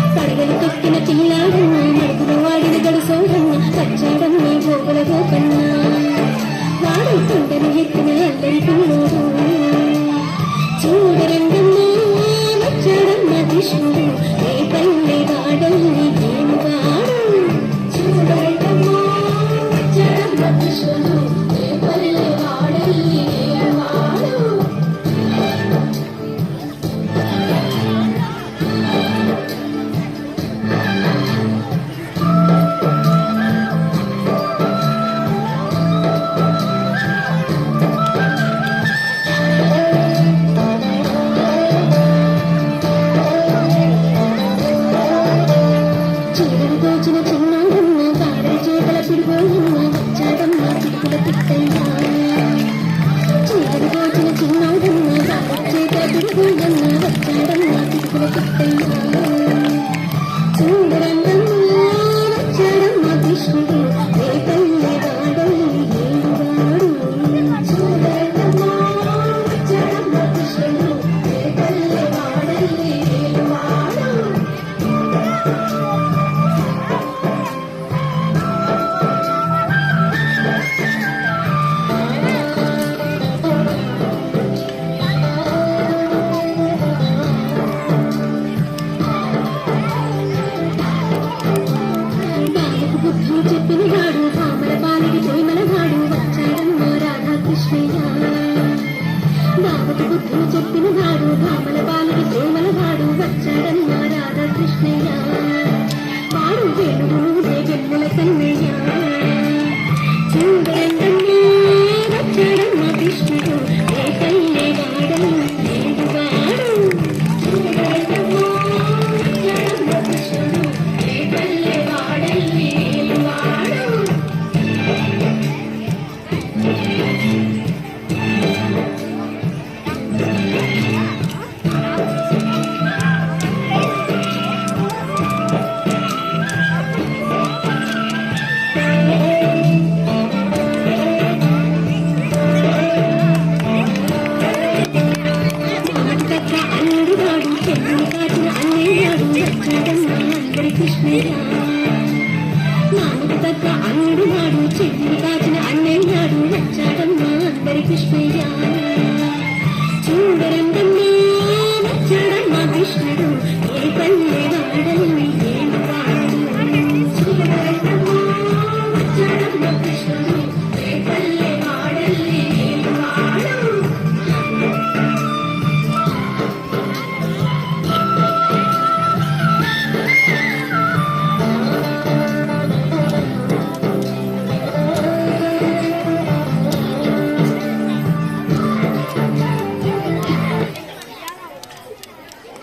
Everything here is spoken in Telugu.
పడగలు తొక్కిన చిల్లాడన్నా నడుపును వాడిన గడుసోడన్నా వచ్చాడన్నా గోగుల గోకన్నా వాడు తుంటను ఎత్తిన అల్లరి పిల్లోడు చూడరంగన్నా వచ్చాడన్నా కృష్ణుడు ఏ పల్లె వాడల్ని ఏమి వాడు చూడరంగన్నా వచ్చాడన్నా కృష్ణుడు ఏ పల్లె వాడల్ని ఏమి వాడు చిన్న చిన్న కాడల చేపల పిడిగోయమ్మ వచ్చాడమ్మ పిడుగుల పిట్టయ్య చీకటి దోచిన చిన్నాడమ్మ కాడల చేపల పిడిగోయమ్మ వచ్చాడమ్మ పిడుగుల పిట్టయ్య చూడరంగమ్మ వచ్చాడమ్మ కృష్ణుడు ఏ పల్లె వాడల్ని ఏడువాడు చూడరంగమ్మ వచ్చాడమ్మ కృష్ణుడు ఏ పల్లె వాడల్ని ఏడువాడు చెప్పినవాడు పామల పాలికి ప్రేమలవాడు వచ్చాడమ్మ రాధాకృష్ణయ్య బావకు బుద్ధులు చెప్పినవాడు పామల పాలికి ప్రేమలవాడు వచ్చాడమ్మ రాధాకృష్ణయ్య వాడు వేణుడు వెన్నెల కన్నయ్య చూడరంగమ్మ వచ్చాడమ్మ కృష్ణుడు ఏ పల్లె వాడల్ని ఏడువాడు చూడరంగమ్మ వచ్చాడమ్మ కృష్ణుడు ఏ పల్లె వాడల్ని కృష్ణయ్య నాలుగు తగ్గ అంగడు నాడు చెల్లి కాచిన అన్నయ్యాడు వచ్చాడమ్మా అందరి కృష్ణయ్య